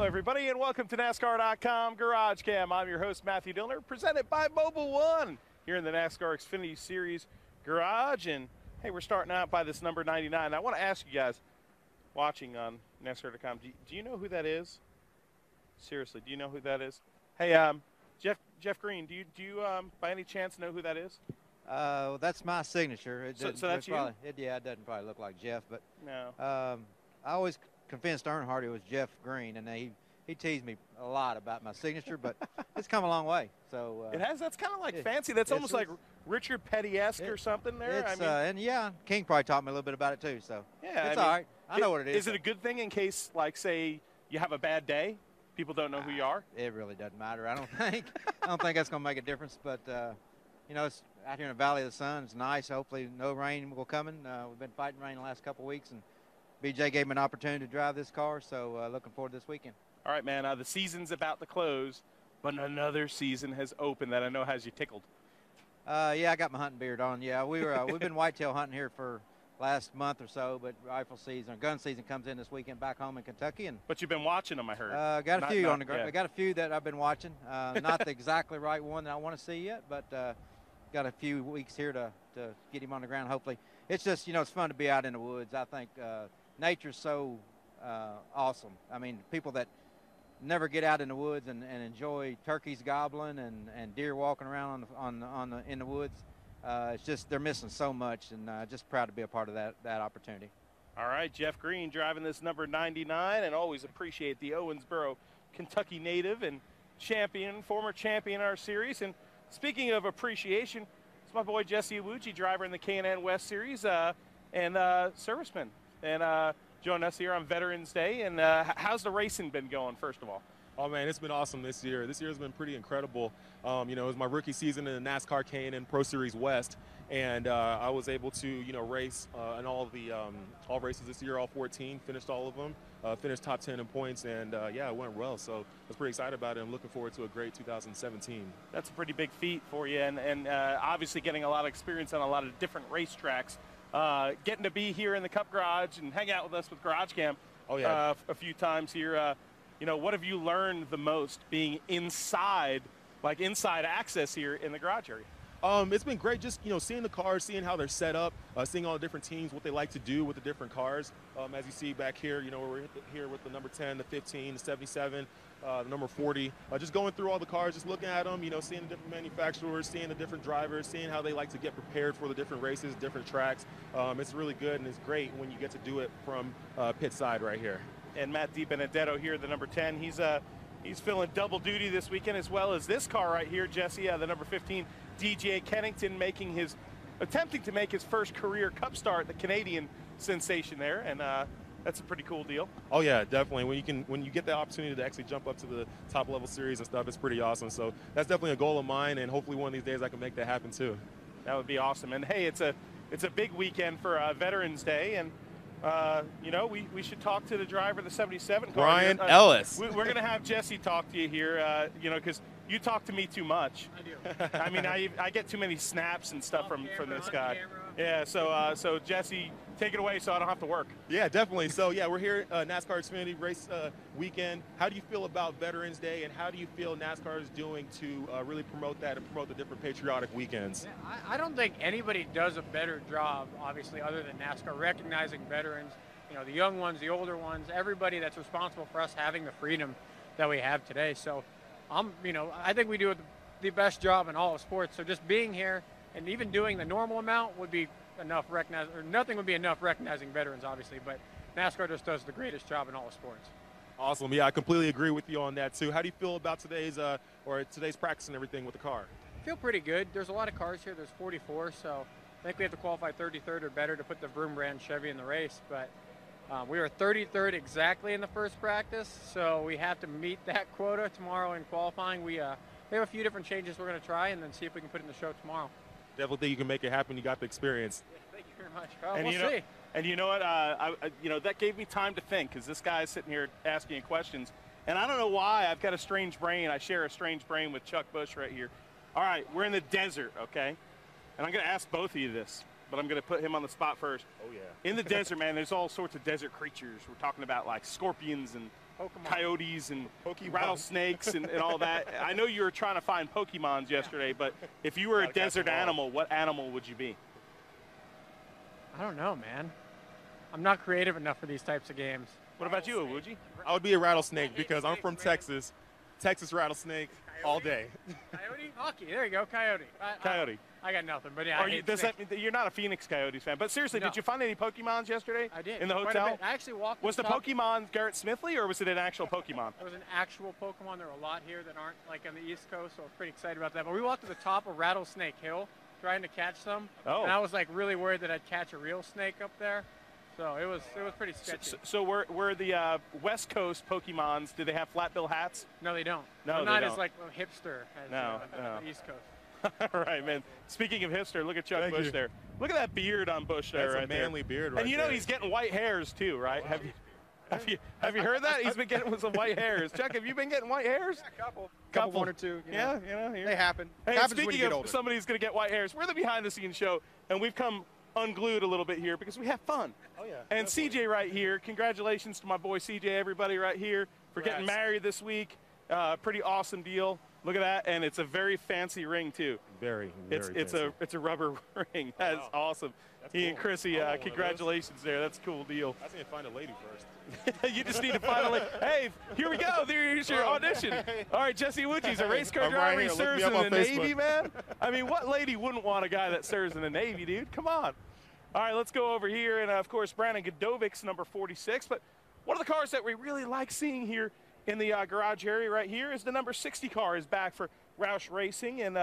Hello, everybody, and welcome to NASCAR.com GarageCam. I'm your host, Matthew Dillner, presented by Mobile One here in the NASCAR XFINITY Series garage. And, hey, we're starting out by this number 99. I want to ask you guys watching on NASCAR.com, do you know who that is? Seriously, do you know who that is? Hey, Jeff Green, do you by any chance know who that is? Well, that's my signature. So that's you? Yeah, it doesn't probably look like Jeff, but No. I always convinced Earnhardt it was Jeff Green, and he teased me a lot about my signature, but it's come a long way. So it has. That's kind of like fancy. That's almost like Richard Petty-esque or something there. I mean, and yeah, King probably taught me a little bit about it too. So yeah, it's all right. I know what it is. Is it a good thing in case, like, say, you have a bad day? People don't know who you are? It really doesn't matter, I don't think. I don't think that's going to make a difference. But, you know, it's out here in the Valley of the Sun. It's nice. Hopefully no rain will come. We've been fighting rain the last couple of weeks, and BJ gave me an opportunity to drive this car, so looking forward to this weekend. All right, man. The season's about to close, but another season has opened that I know has you tickled. Yeah, I got my hunting beard on. Yeah, we've been whitetail hunting here for last month or so, but rifle season, or gun season comes in this weekend back home in Kentucky. But you've been watching them, I heard. Got a few on the ground. I got a few that I've been watching. Not the exactly right one that I want to see yet, but got a few weeks here to get him on the ground. Hopefully, it's just, you know, it's fun to be out in the woods. I think nature's so awesome. I mean, people that never get out in the woods and enjoy turkeys gobbling and deer walking around in the woods. It's just they're missing so much, and just proud to be a part of that opportunity. All right, Jeff Green driving this number 99, and always appreciate the Owensboro, Kentucky native and former champion in our series. And speaking of appreciation, it's my boy Jesse Iwuji, driver in the K&N West Series and serviceman. And joining us here on Veterans Day. And how's the racing been going, first of all? Oh, man, it's been awesome this year. This year has been pretty incredible. You know, it was my rookie season in the NASCAR K&N Pro Series West, and I was able to, you know, race in all races this year, all 14, finished all of them, finished top 10 in points, and yeah, it went well. So I was pretty excited about it and looking forward to a great 2017. That's a pretty big feat for you, and obviously getting a lot of experience on a lot of different racetracks. Getting to be here in the Cup Garage and hang out with us with GarageCam a few times here. You know, what have you learned the most being inside access here in the garage area? It's been great just, you know, seeing the cars, seeing how they're set up, seeing all the different teams, what they like to do with the different cars. As you see back here, you know, we're here with the number 10, the 15, the 77, the number 40. Just going through all the cars, just looking at them, you know, seeing the different manufacturers, seeing the different drivers, seeing how they like to get prepared for the different races, different tracks. It's really good, and it's great when you get to do it from pit side right here. And Matt DiBenedetto here, the number 10. He's filling double duty this weekend, as well as this car right here, Jesse, the number 15, DJ Kennington, attempting to make his first career Cup start, the Canadian sensation there, and that's a pretty cool deal. Oh yeah, definitely. When you get the opportunity to actually jump up to the top level series and stuff, it's pretty awesome. So that's definitely a goal of mine, and hopefully one of these days I can make that happen too. That would be awesome. And hey, it's a big weekend for Veterans Day, and you know, we should talk to the driver of the 77 car. Brian Ellis. We're going to have Jesse talk to you here, you know, because you talk to me too much. I do. I mean, I get too many snaps and stuff from this guy. Yeah, so Jesse, take it away so I don't have to work. Yeah, definitely. So, yeah, we're here at NASCAR XFINITY race weekend. How do you feel about Veterans Day, and how do you feel NASCAR is doing to really promote that and promote the different patriotic weekends? Yeah, I don't think anybody does a better job, obviously, other than NASCAR, recognizing veterans, you know, the young ones, the older ones, everybody that's responsible for us having the freedom that we have today. So, you know, I think we do the best job in all of sports. So just being here and even doing the normal amount would be enough nothing would be enough recognizing veterans, obviously, but NASCAR just does the greatest job in all of sports. Awesome. Yeah, I completely agree with you on that too. How do you feel about today's practice and everything with the car? I feel pretty good. There's a lot of cars here. There's 44, so I think we have to qualify 33rd or better to put the Vroom brand Chevy in the race, but we were 33rd exactly in the first practice, so we have to meet that quota tomorrow in qualifying. We have a few different changes we're going to try and then see if we can put it in the show tomorrow. Definitely think you can make it happen. You got the experience. Yeah, thank you very much. We'll see. And you know what? You know, that gave me time to think, because this guy's sitting here asking you questions, and I don't know why. I've got a strange brain. I share a strange brain with Chuck Busch right here. All right, we're in the desert, okay? And I'm going to ask both of you this, but I'm going to put him on the spot first. Oh, yeah. In the desert, man, there's all sorts of desert creatures. We're talking about, like, scorpions and coyotes and rattlesnakes and all that. I know you were trying to find Pokemons yesterday, but if you were a desert animal, what animal would you be? I don't know, man. I'm not creative enough for these types of games. What about you, Wuji? I would be a rattlesnake because I'm from Texas. Texas rattlesnake all day. Coyote? Hockey. There you go, coyote. Coyote. I got nothing, but yeah. You're not a Phoenix Coyotes fan, but seriously, did you find any Pokemons yesterday? I did. In the hotel? I actually walked. Was the Pokemon Garrett Smithley, or was it an actual Pokemon? It was an actual Pokemon. There are a lot here that aren't like on the East Coast, so I was pretty excited about that. But we walked to the top of Rattlesnake Hill trying to catch some, and I was like really worried that I'd catch a real snake up there. So it was pretty sketchy. So were the West Coast Pokemons, do they have flat bill hats? No, they don't. No, they're not as like hipster as the East Coast. All right, man. Speaking of hipster, look at Chuck Busch there. Look at that beard on Busch there. That's a manly beard right there. And you know he's getting white hairs too, right? Wow. Have you heard that? He's been getting some white hairs. Chuck, have you been getting white hairs? A couple, one or two. Yeah, they happen. Hey, happens speaking when you get of older. somebody who's going to get white hairs, we're the behind-the-scenes show, and we've come unglued a little bit here because we have fun. Oh, yeah. And definitely. CJ right here, congratulations to my boy CJ, everybody right here, for getting married this week. Pretty awesome deal. Look at that, and it's a very fancy ring too. Very it's fancy. a rubber ring. That's awesome. That's He cool. and Chrissy, congratulations there. That's a cool deal. I just need to find a lady first. You just need to find a lady. Hey, here we go. Here's your audition. All right, Jesse Wuji's a race car I'm driver. right He here. serves Look in me the up on Facebook. Navy, man. I mean, what lady wouldn't want a guy that serves in the Navy, dude? Come on. All right, let's go over here. And, of course, Brandon Godovic's number 46. But one of the cars that we really like seeing here in the garage area right here is the number 60 car is back for Roush Racing. And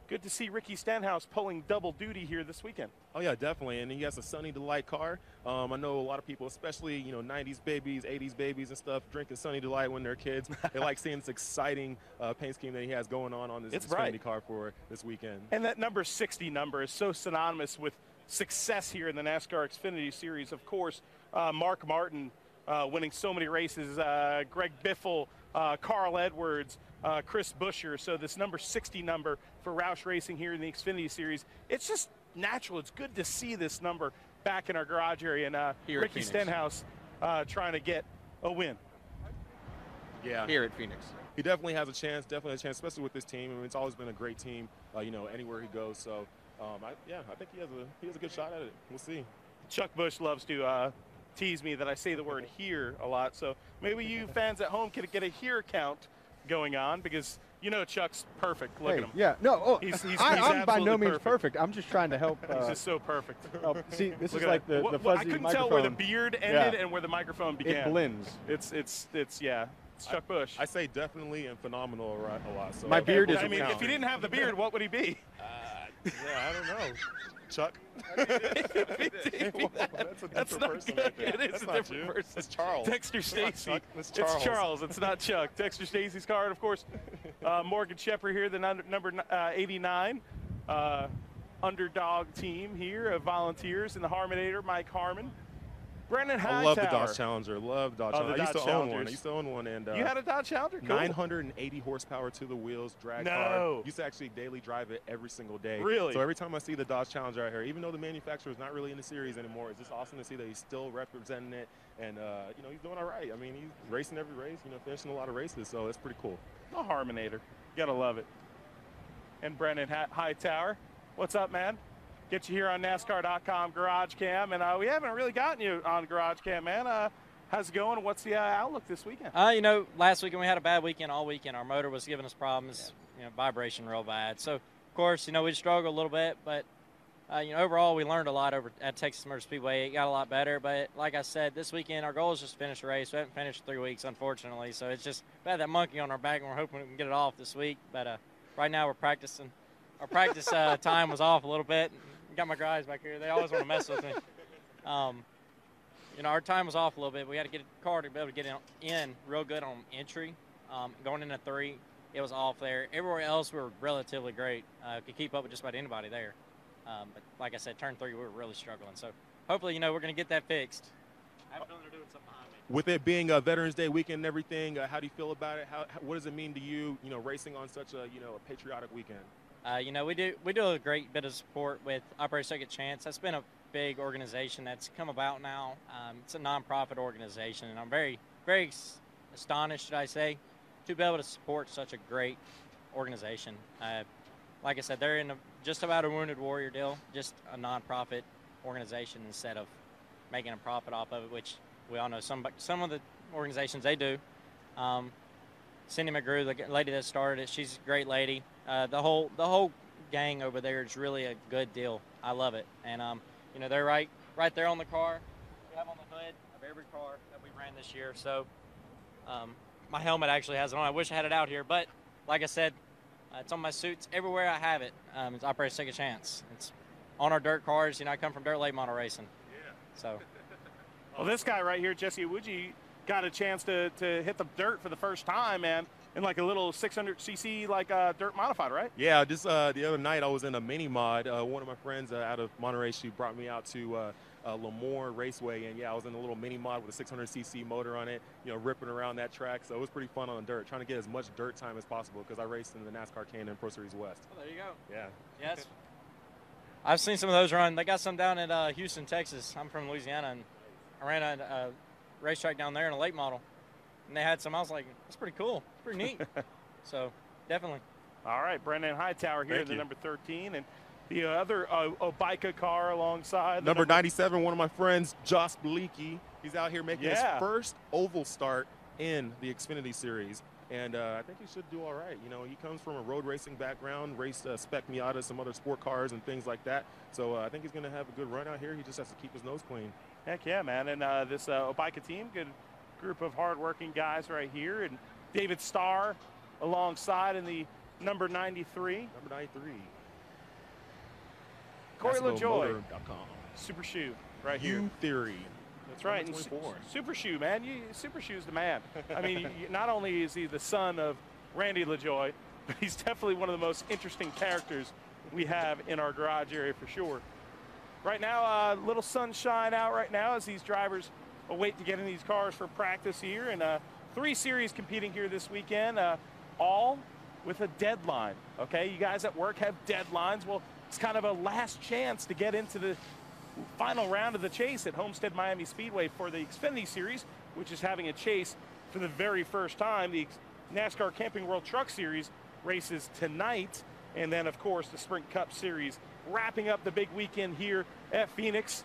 good to see Ricky Stenhouse pulling double duty here this weekend. Oh, yeah, definitely. And he has a Sunny Delight car. I know a lot of people, especially, 90s babies, 80s babies and stuff, drinking Sunny Delight when they're kids. They like seeing this exciting paint scheme that he has going on this Xfinity car for this weekend. And that number 60 number is so synonymous with success here in the NASCAR Xfinity Series. Of course, Mark Martin winning so many races, Greg Biffle, Carl Edwards, Chris Buescher. So this number 60 number for Roush Racing here in the Xfinity Series, it's just natural. It's good to see this number back in our garage area. And Ricky Stenhouse trying to get a win. Yeah. Here at Phoenix. He definitely has a chance, especially with this team. I mean, it's always been a great team, anywhere he goes. So, I think he has a good shot at it. We'll see. Chuck Busch loves to tease me that I say the word here a lot. So maybe you fans at home can get a here count going on because Chuck's perfect. Look at him. Yeah, no, he's I'm by no absolutely means perfect. I'm just trying to help. He's just so perfect. See, this Look is at like that. the fuzzy I couldn't microphone. tell where the beard ended and where the microphone began. It blends. It's Chuck Busch. I say definitely and phenomenal a lot. So My beard is. I mean, if he didn't have the beard, what would he be? I don't know. Chuck. That's not person good. right there. It is That's a not different you. person. It's Charles. Dexter Stacy. Chuck. It's It's Charles. It's not Chuck. Dexter Stacy's car, and of course, Morgan Shepherd here, the number 89 underdog team here of volunteers in the Harmonator, Mike Harmon. Brendon Hightower. I love the Dodge Challenger. Love Dodge Challenger. The I used Dodge to own one. Challengers. I used to own one. And You had a Dodge Challenger? Cool. 980 horsepower to the wheels, drag car. Used to actually daily drive it every single day. Really? So every time I see the Dodge Challenger out here, even though the manufacturer is not really in the series anymore, it's just awesome to see that he's still representing it. And, he's doing all right. I mean, he's racing every race, finishing a lot of races. So it's pretty cool. A Harmonator. Gotta love it. And Brendon Hightower. What's up, man? Get you here on NASCAR.com GarageCam, and we haven't really gotten you on GarageCam, man. How's it going? What's the outlook this weekend? Last weekend we had a bad weekend all weekend. Our motor was giving us problems, vibration real bad. So, of course, we struggled a little bit, but, overall we learned a lot over at Texas Motor Speedway. It got a lot better, but like I said, this weekend our goal is just to finish the race. We haven't finished 3 weeks, unfortunately, so it's just we had that monkey on our back, and we're hoping we can get it off this week. But right now we're practicing. Our practice time was off a little bit. Got my guys back here. They always want to mess with me. Our time was off a little bit. We had to get a car to be able to get in real good on entry. Going into 3, it was off there. Everywhere else, we were relatively great. Could keep up with just about anybody there. But like I said, turn 3, we were really struggling. So hopefully, we're going to get that fixed. I have a feeling they're doing something behind me. With it being a Veterans Day weekend and everything, how do you feel about it? What does it mean to you, racing on such a patriotic weekend? We do a great bit of support with Operation Second Chance. That's been a big organization that's come about now. It's a nonprofit organization, and I'm very, very astonished, should I say, to be able to support such a great organization. Like I said, they're in just about a Wounded Warrior deal, just a nonprofit organization instead of making a profit off of it, which we all know some of the organizations they do. Cindy McGrew, the lady that started it, she's a great lady. The whole gang over there is really a good deal. I love it, and you know, they're right there on the car. We have on the hood of every car that we ran this year. So my helmet actually has it on. I wish I had it out here, but like I said, it's on my suits everywhere I have it. It's Operation Take a Chance. It's on our dirt cars. You know, I come from dirt late model racing. Yeah. So. Well, this guy right here, Jesse Iwuji, got a chance to hit the dirt for the first time, man, in like a little 600cc like dirt modified, right? Yeah, just the other night I was in a mini mod. One of my friends out of Monterey, she brought me out to Lemoore Raceway, and yeah, I was in a little mini mod with a 600cc motor on it, you know, ripping around that track. So it was pretty fun on the dirt, trying to get as much dirt time as possible because I raced in the NASCAR K&N Pro Series West. Oh, there you go. Yeah. Yes. I've seen some of those run. They got some down in Houston, Texas. I'm from Louisiana, and I ran a racetrack down there in a late model, and they had some. I was like, that's pretty cool. It's pretty neat. So definitely. All right, Brendon Hightower here, the number 13, and the other Obica car alongside. Number 97, one of my friends, Josh Bleaky. He's out here making his first oval start in the Xfinity Series. And I think he should do all right. You know, he comes from a road racing background, raced Spec Miata, some other sport cars and things like that. So I think he's going to have a good run out here. He just has to keep his nose clean. Heck yeah, man. And this Obica team, good group of hardworking guys right here. And David Starr alongside in the number 93. Number 93. Corey LaJoy, Super Shoe right here. Theory. That's right. And Super Shoe, man. Super Shoe's the man. I mean, not only is he the son of Randy LaJoy, but he's definitely one of the most interesting characters we have in our garage area for sure. Right now, a little sunshine out right now as these drivers await to get in these cars for practice here. And 3 series competing here this weekend, all with a deadline. Okay, you guys at work have deadlines. Well, it's kind of a last chance to get into the final round of the chase at Homestead Miami Speedway for the Xfinity Series, which is having a chase for the very first time. The NASCAR Camping World Truck Series races tonight, and then, of course, the Sprint Cup Series wrapping up the big weekend here at Phoenix.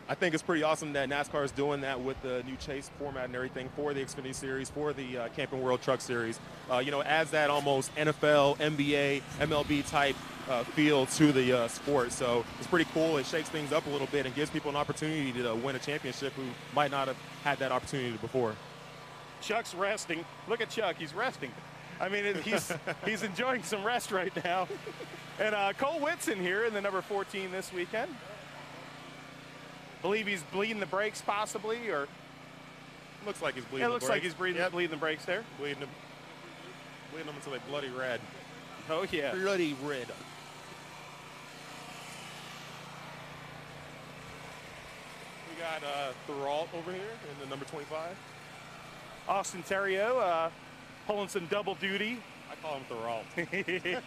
I think it's pretty awesome that NASCAR is doing that with the new chase format and everything for the Xfinity Series, for the Camping World Truck Series. You know, adds that almost NFL, NBA, MLB type feel to the sport. So it's pretty cool. It shakes things up a little bit and gives people an opportunity to win a championship who might not have had that opportunity before. Chuck's resting. Look at Chuck. He's resting. I mean, he's enjoying some rest right now. And Cole Whitson here in the number 14 this weekend. Believe he's bleeding the brakes possibly, or looks like he's bleeding. It looks like he's bleeding the brakes there. Bleeding them until they bloody red. Oh yeah, bloody red. We got Theriot over here in the number 25. Austin Theriot pulling some double duty. I call him Theriot.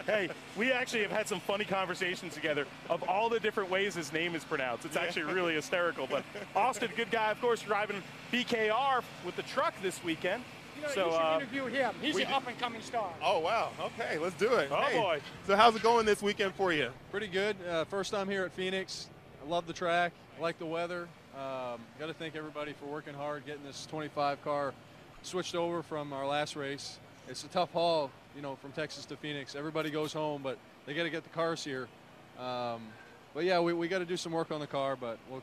Hey, we actually have had some funny conversations together of all the different ways his name is pronounced. It's actually really hysterical. But Austin, good guy, of course, driving BKR with the truck this weekend. You know, you should interview him. He's an up-and-coming star. Oh, wow. Okay, let's do it. Oh, hey. boy. So how's it going this weekend for you? Pretty good. First time here at Phoenix. I love the track. I like the weather. Got to thank everybody for working hard, getting this 25 car switched over from our last race. It's a tough haul, you know, from Texas to Phoenix. Everybody goes home, but they got to get the cars here. But yeah, we got to do some work on the car, but we'll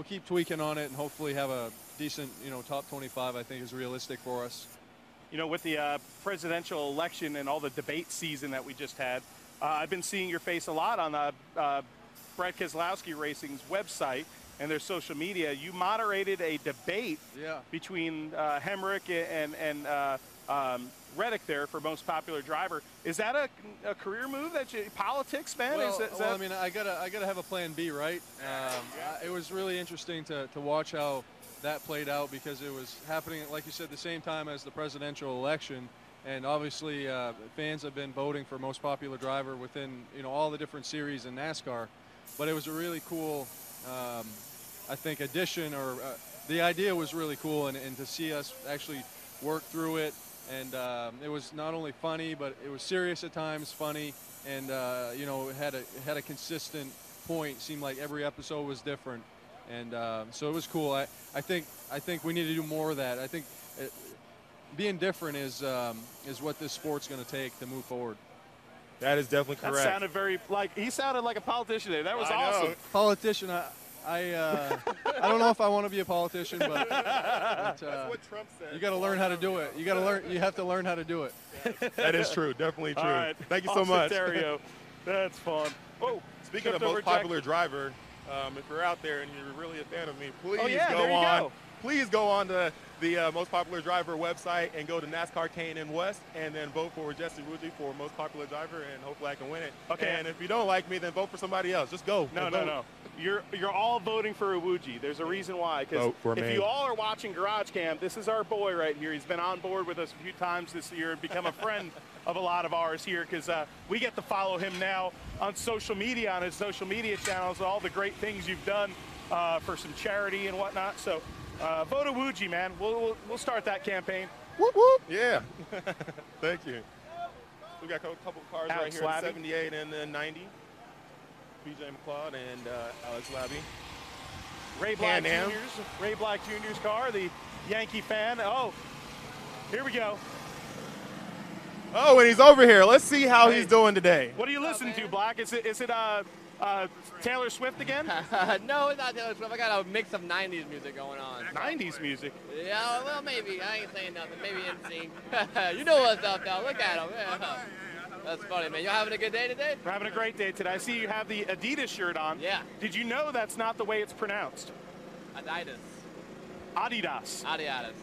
keep tweaking on it and hopefully have a decent, you know, top 25. I think is realistic for us. You know, with the presidential election and all the debate season that we just had, I've been seeing your face a lot on Brett Keselowski Racing's website and their social media. You moderated a debate between Hemrick and Reddick there for most popular driver. Is that a career move? Politics, man? Well, I mean, I gotta have a plan B, right? It was really interesting to watch how that played out because it was happening, like you said, the same time as the presidential election. And obviously, fans have been voting for most popular driver within, you know, all the different series in NASCAR. But it was a really cool I think, addition, or the idea was really cool, and to see us actually work through it. And it was not only funny, but it was serious at times, funny, and you know, it had a consistent point. It seemed like every episode was different, and so it was cool. I think we need to do more of that. I think being different is what this sport's going to take to move forward. That is definitely correct. That sounded he sounded like a politician there. That was awesome. Politician. I don't know if I want to be a politician, but that's what Trump said. You got to learn how to do it. You have to learn how to do it. That is true. Definitely true. All right. Thank you so much. Theriot. That's fun. Oh, speaking of most popular driver, if you're out there and you're really a fan of me, please please go on to the most popular driver website and go to NASCAR K&N West and then vote for Jesse Wuji for most popular driver, and hopefully I can win it. Okay. And if you don't like me, then vote for somebody else. Just go. No. You're all voting for Iwuji. There's a reason why. Because if you all are watching GarageCam, this is our boy right here. He's been on board with us a few times this year and become a friend of a lot of ours here, because we get to follow him now on social media, on his social media channels, all the great things you've done for some charity and whatnot. So vote Iwuji, man. We'll start that campaign. Whoop, whoop. Yeah. Thank you. We got a couple of cars right here, the 78 and the 90. BJ McLeod and Alex Labby. Ray Black Jr.'s car, the Yankee fan. Oh, here we go. Oh, and he's over here. Let's see how he's doing today. What are you listening to, Black? Is it Taylor Swift again? No, it's not Taylor Swift. I got a mix of 90s music going on. 90s music? Yeah, well, maybe. I ain't saying nothing. Maybe NSYNC. You know what's up, though. Look at him. Yeah. That's funny, man. You having a good day today? We're having a great day today. I see you have the Adidas shirt on. Yeah. Did you know that's not the way it's pronounced? Adidas. Adidas.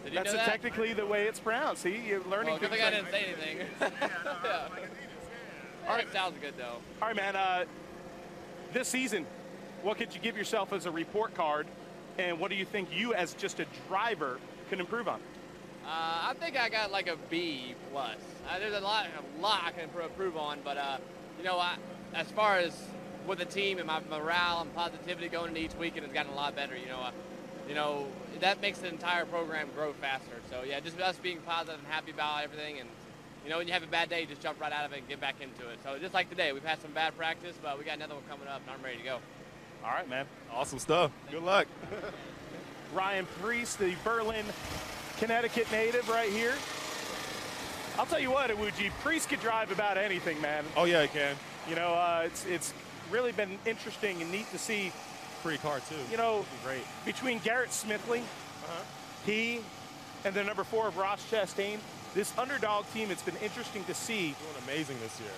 Did you that's know that? technically the way it's pronounced. See, you're learning. Well, good thing I didn't say anything. Yeah. All right, sounds good, though. All right, man. This season, what could you give yourself as a report card, and what do you think you, as just a driver, can improve on? I think I got like a B plus. There's a lot I can improve on, but you know, as far as with the team and my morale and positivity going into each weekend has gotten a lot better. You know, that makes the entire program grow faster. So yeah, just us being positive and happy about everything, and you know, when you have a bad day, just jump right out of it and get back into it. So just like today, we've had some bad practice, but we got another one coming up, and I'm ready to go. All right, man. Awesome stuff. Good luck. Ryan Preece, the Berlin, Connecticut native right here. I'll tell you what, Iwuji, Preece could drive about anything, man. Oh, yeah, he can. You know, it's really been interesting and neat to see. Pretty car, too. You know, great. Between Garrett Smithley, he, and the number 4 of Ross Chastain, this underdog team, it's been interesting to see. Doing amazing this year.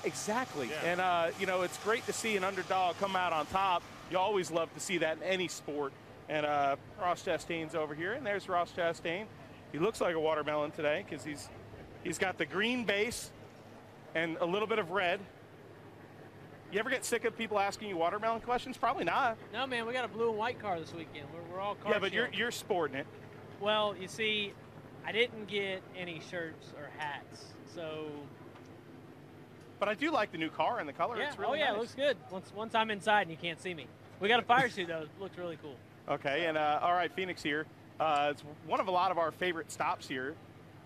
Exactly. Yeah. And, you know, it's great to see an underdog come out on top. You always love to see that in any sport. And Ross Chastain's over here, and there's Ross Chastain. He looks like a watermelon today because he's got the green base and a little bit of red. You ever get sick of people asking you watermelon questions? Probably not. No, man, we got a blue and white car this weekend. We're all car. Yeah, but you're sporting it. Well, you see, I didn't get any shirts or hats, so. But I do like the new car and the color. Yeah. It's really nice. nice. It looks good. Once I'm inside and you can't see me. We got a fire suit though. It looks really cool. Okay, and all right, Phoenix here. It's one of a lot of our favorite stops here,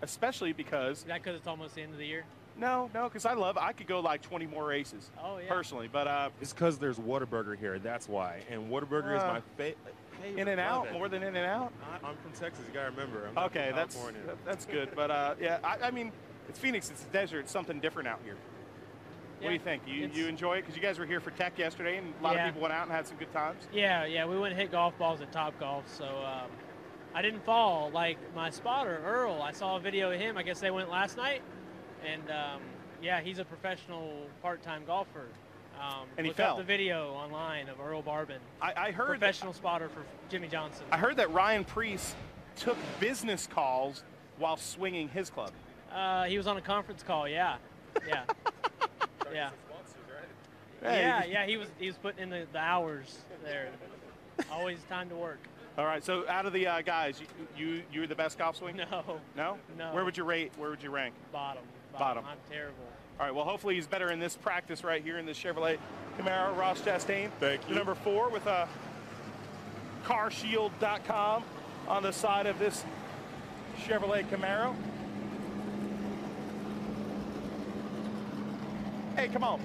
especially because. Is that because it's almost the end of the year? No, because I could go like 20 more races. Oh, yeah. Personally, but it's because there's Whataburger here. That's why. And Whataburger is my favorite. In-N-Out, more than In-N-Out. I'm from Texas. You gotta remember. I'm not okay, from California. that's good. But yeah, I mean, it's Phoenix. It's the desert. It's something different out here. What do you think? You enjoy it? Because you guys were here for Tech yesterday, and a lot of people went out and had some good times. Yeah, we went and hit golf balls at Top Golf, so I didn't fall. Like my spotter, Earl, I saw a video of him. I guess they went last night, and yeah, he's a professional part-time golfer. And he look fell. up the video online of Earl Barbin. I heard professional spotter for Jimmy Johnson. I heard that Ryan Preece took business calls while swinging his club. He was on a conference call. Yeah. Yeah. Yeah, he was putting in the hours there. Always time to work. All right, so out of the guys, you're the best golf swing? No. Where would you rate? Where would you rank? Bottom. Bottom. I'm terrible. All right, well, hopefully he's better in this practice right here in this Chevrolet Camaro. Ross Chastain. Thank you. The number 4 with carshield.com on the side of this Chevrolet Camaro. Hey, come on.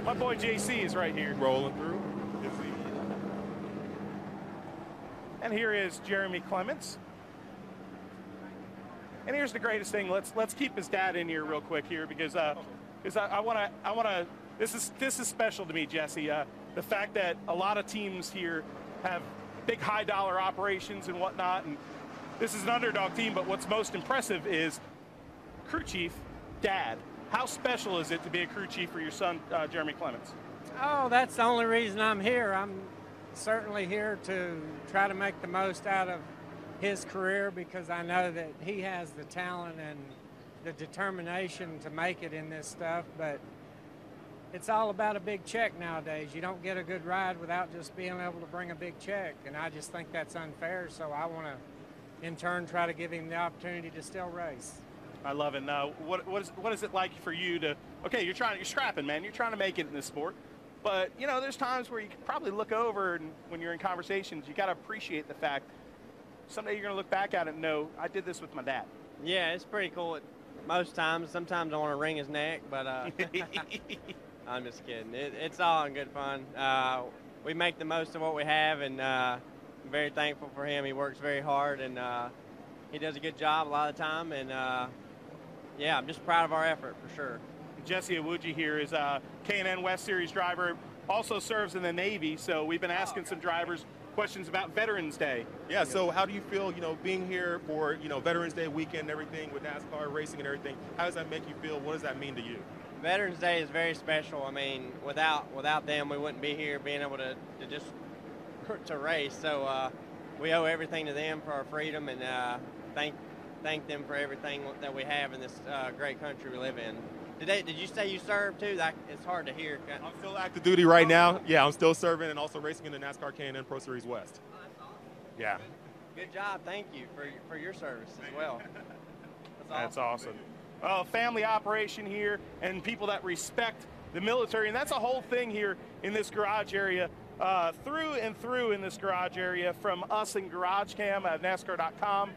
My boy JC is right here. Rolling through. And here is Jeremy Clements. And here's the greatest thing. Let's keep his dad in here real quick here because I wanna. This is special to me, Jesse. The fact that a lot of teams here have big high dollar operations and whatnot, and this is an underdog team. But what's most impressive is crew chief, dad. How special is it to be a crew chief for your son, Jeremy Clements? Oh, that's the only reason I'm here. I'm certainly here to try to make the most out of his career because I know that he has the talent and the determination to make it in this stuff, but it's all about a big check nowadays. You don't get a good ride without just being able to bring a big check, and I just think that's unfair, so I want to, in turn, try to give him the opportunity to still race. I love it. Now, what is it like for you to? Okay, you're scrapping, man. You're trying to make it in this sport, but you know, there's times where you can probably look over, and when you're in conversations, you got to appreciate the fact someday you're going to look back at it and know I did this with my dad. Yeah, it's pretty cool. Most times, sometimes I want to wring his neck, but I'm just kidding. It's all in good fun. We make the most of what we have, and I'm very thankful for him. He works very hard, and he does a good job a lot of the time, and yeah, I'm just proud of our effort for sure. Jesse Iwuji here is a K&N West Series driver, also serves in the Navy, so we've been asking some drivers questions about Veterans Day. Yeah, so how do you feel, you know, being here for, you know, Veterans Day weekend and everything with NASCAR racing and everything? How does that make you feel? What does that mean to you? Veterans Day is very special. I mean, without them, we wouldn't be here being able to just to race. So we owe everything to them for our freedom, and thank them for everything that we have in this great country we live in. Did you say you served too? It's hard to hear. I'm still active duty right now. Yeah, I'm still serving and also racing in the NASCAR K&N Pro Series West. Oh, that's awesome. Yeah. Good job. Thank you for your service as well. That's awesome. Well, family operation here and people that respect the military, and that's a whole thing here in this garage area, through and through in this garage area, from us in GarageCam at NASCAR.com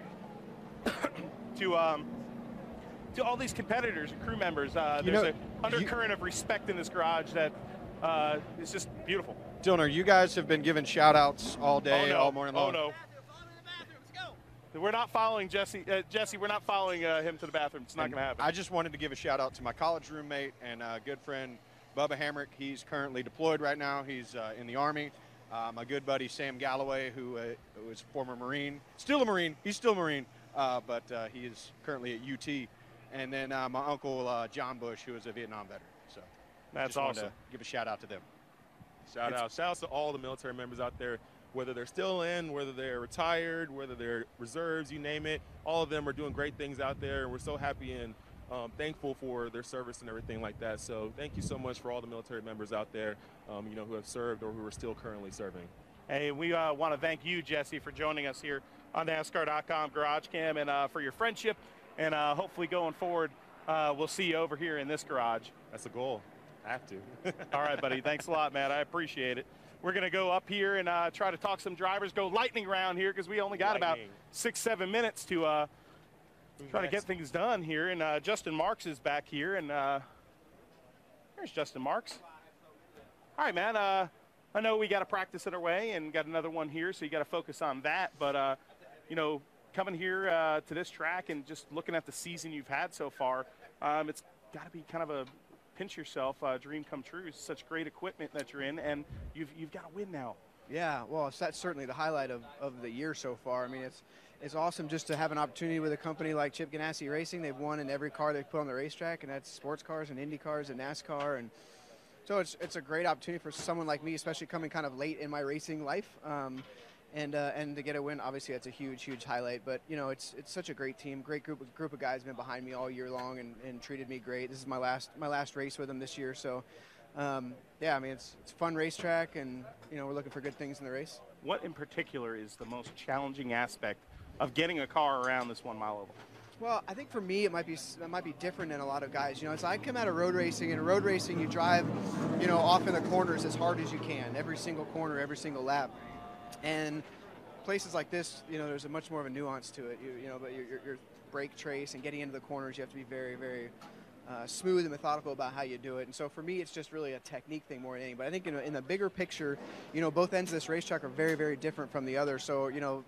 to all these competitors and crew members. There's an undercurrent of respect in this garage that is just beautiful. Dillner, you guys have been giving shout-outs all day, all morning long. Oh, no. We're not following Jesse. Jesse, we're not following him to the bathroom. It's not going to happen. I just wanted to give a shout-out to my college roommate and good friend, Bubba Hamrick. He's currently deployed right now. He's in the Army. My good buddy, Sam Galloway, who is a former Marine. Still a Marine. He's still a Marine, but he is currently at UT. And then my uncle, John Busch, who is a Vietnam veteran. So that's awesome. To give a shout-out to them. Shout out to all the military members out there, whether they're still in, whether they're retired, whether they're reserves, you name it. All of them are doing great things out there, and we're so happy and thankful for their service and everything like that. So thank you so much for all the military members out there, you know, who have served or who are still currently serving. Hey, we want to thank you, Jesse, for joining us here on NASCAR.com GarageCam, and for your friendship, and hopefully going forward, we'll see you over here in this garage. That's the goal. I have to. All right, buddy. Thanks a lot, man. I appreciate it. We're going to go up here and try to talk some drivers, go lightning round here because we only got about 6-7 minutes to try to get things done here. And Justin Marks is back here. And there's Justin Marks. All right, man. I know we got a practice in our way and got another one here, so you got to focus on that. But, you know, coming here to this track and just looking at the season you've had so far, it's got to be kind of a pinch yourself, dream come true. It's such great equipment that you're in, and you've got to win now. Yeah, well, that's certainly the highlight of the year so far. I mean, it's awesome just to have an opportunity with a company like Chip Ganassi Racing. They've won in every car they've put on the racetrack, and that's sports cars and Indy cars and NASCAR. And so it's a great opportunity for someone like me, especially coming kind of late in my racing life. And to get a win, obviously that's a huge highlight. But you know, it's such a great team, great group of guys have been behind me all year long and treated me great. This is my last race with them this year, so yeah, I mean it's a fun racetrack, and you know we're looking for good things in the race. What in particular is the most challenging aspect of getting a car around this 1 mile oval? Well, I think for me it might be different than a lot of guys. You know, it's I come out of road racing, and in road racing you drive, you know, off in the corners as hard as you can, every single corner, every single lap. And places like this, you know, there's a much more of a nuance to it. You know, but your brake trace and getting into the corners, you have to be very, very smooth and methodical about how you do it. And so for me, it's just really a technique thing more than anything. But I think in the bigger picture, you know, both ends of this racetrack are very, very different from the other. So, you know,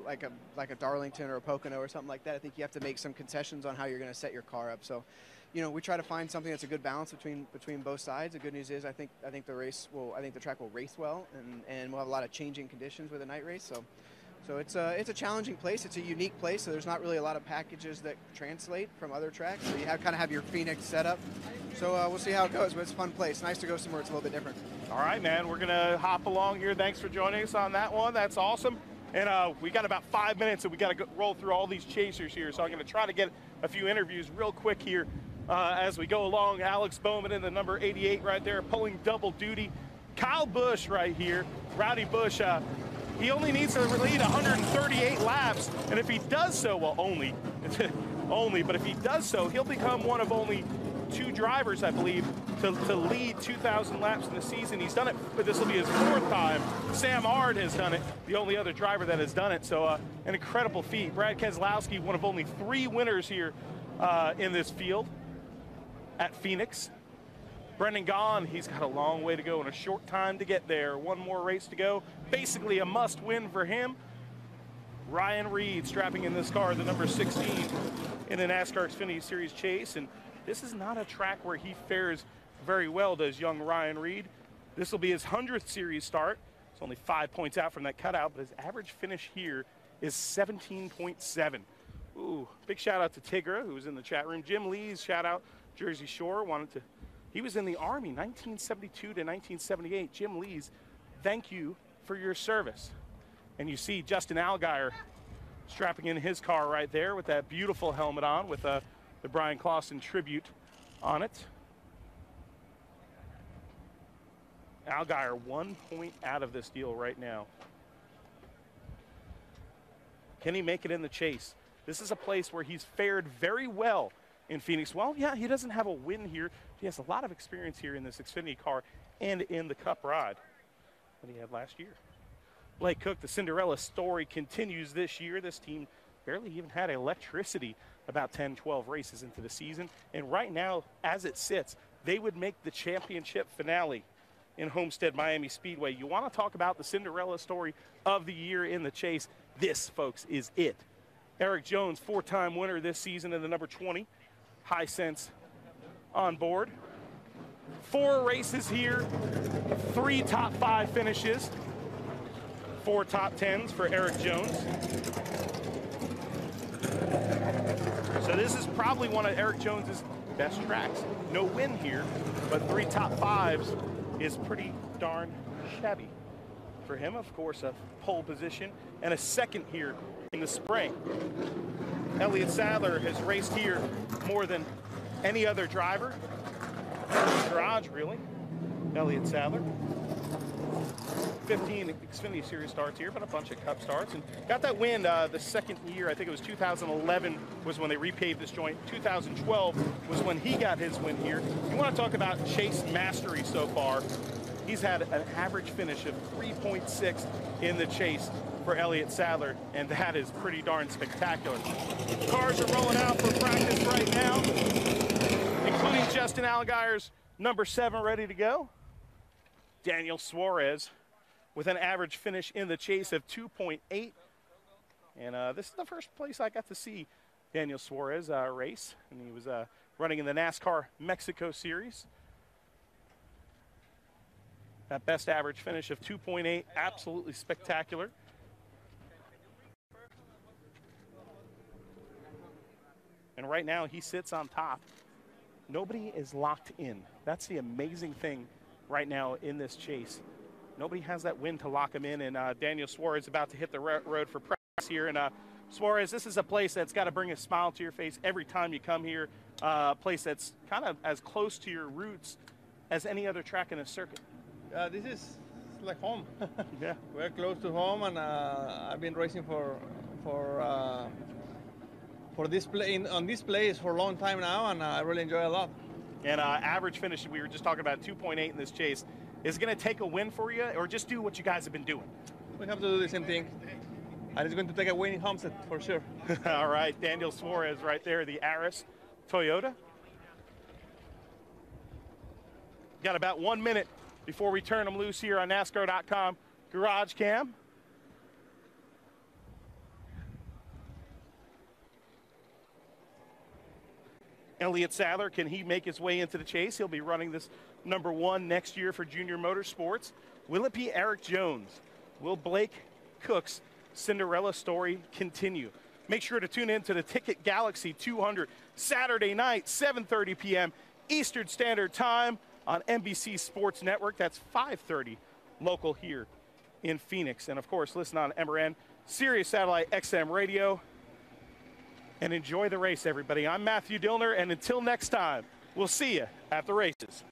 like a Darlington or a Pocono or something like that, I think you have to make some concessions on how you're going to set your car up. So, you know, we try to find something that's a good balance between both sides. The good news is I think the track will race well, and we'll have a lot of changing conditions with a night race. So it's a challenging place. It's a unique place. So there's not really a lot of packages that translate from other tracks. So you kind of have your Phoenix setup. So we'll see how it goes. But it's a fun place. Nice to go somewhere it's a little bit different. All right, man. We're gonna hop along here. Thanks for joining us on that one. That's awesome. And we got about 5 minutes, and we got to roll through all these chasers here. So I'm going to try to get a few interviews real quick here as we go along. Alex Bowman in the number 88 right there, pulling double duty. Kyle Busch right here. Rowdy Busch, he only needs to lead 138 laps, and if he does so, well, only, but if he does so, he'll become one of only 2 drivers, I believe, to lead 2,000 laps in the season. He's done it, but this will be his 4th time. Sam Ard has done it, the only other driver that has done it. So an incredible feat. Brad Keselowski, one of only 3 winners here in this field at Phoenix. Brendan Gaughan, he's got a long way to go and a short time to get there. 1 more race to go. Basically a must win for him. Ryan Reed strapping in this car, the number 16 in the NASCAR XFINITY Series chase. And this is not a track where he fares very well, does young Ryan Reed. This will be his 100th series start. It's only 5 points out from that cutout, but his average finish here is 17.7. Ooh, big shout out to Tigra, who was in the chat room. Jim Lee's shout out, Jersey Shore, he was in the Army 1972 to 1978. Jim Lee's, thank you for your service. And you see Justin Allgaier strapping in his car right there with that beautiful helmet on with the Brian Clausen tribute on it. Allgaier 1 point out of this deal right now. Can he make it in the chase? This is a place where he's fared very well in Phoenix. Well, yeah, he doesn't have a win here. He has a lot of experience here in this Xfinity car and in the Cup ride that he had last year. Blake Cook, the Cinderella story continues this year. This team barely even had electricity about 10, 12 races into the season. And right now, as it sits, they would make the championship finale in Homestead Miami Speedway. You want to talk about the Cinderella story of the year in the chase? This, folks, is it. Eric Jones, 4-time winner this season in the number 20. High Sense on board. 4 races here, 3 top 5 finishes, 4 top 10s for Eric Jones. So this is probably one of Eric Jones's best tracks. No win here, but 3 top 5s is pretty darn shabby for him. Of course, a pole position and a 2nd here in the spring. Elliott Sadler has raced here more than any other driver in the garage, really. Elliott Sadler. 15 Xfinity Series starts here, but a bunch of Cup starts. And got that win the 2nd year. I think it was 2011 was when they repaved this joint. 2012 was when he got his win here. You want to talk about chase mastery so far. He's had an average finish of 3.6 in the chase for Elliott Sadler, and that is pretty darn spectacular. Cars are rolling out for practice right now, including Justin Allgaier's number 7 ready to go. Daniel Suarez with an average finish in the chase of 2.8. And this is the first place I got to see Daniel Suarez race, and he was running in the NASCAR Mexico Series. That best average finish of 2.8, absolutely spectacular. And right now he sits on top. Nobody is locked in. That's the amazing thing right now in this chase. Nobody has that win to lock him in, and Daniel Suarez is about to hit the road for practice here. And Suarez, this is a place that's got to bring a smile to your face every time you come here. A place that's kind of as close to your roots as any other track in the circuit. This is like home. Yeah, we're close to home, and I've been racing for this on this place for a long time now, and I really enjoy it a lot. And average finish, we were just talking about 2.8 in this chase. Is it going to take a win for you, or just do what you guys have been doing? we have to do the same thing. And it's going to take a winning home set for sure. All right, Daniel Suarez right there, the Aris Toyota. Got about 1 minute before we turn them loose here on NASCAR.com GarageCam. Elliott Sadler, can he make his way into the chase? He'll be running this #1 next year for Junior Motorsports. Will it be Eric Jones? Will Blake Cook's Cinderella story continue? Make sure to tune in to the Ticket Galaxy 200 Saturday night, 7:30 p.m. Eastern Standard Time on NBC Sports Network. That's 5:30 local here in Phoenix. And, of course, listen on MRN, Sirius Satellite XM Radio. And enjoy the race, everybody. I'm Matthew Dillner, and until next time, we'll see you at the races.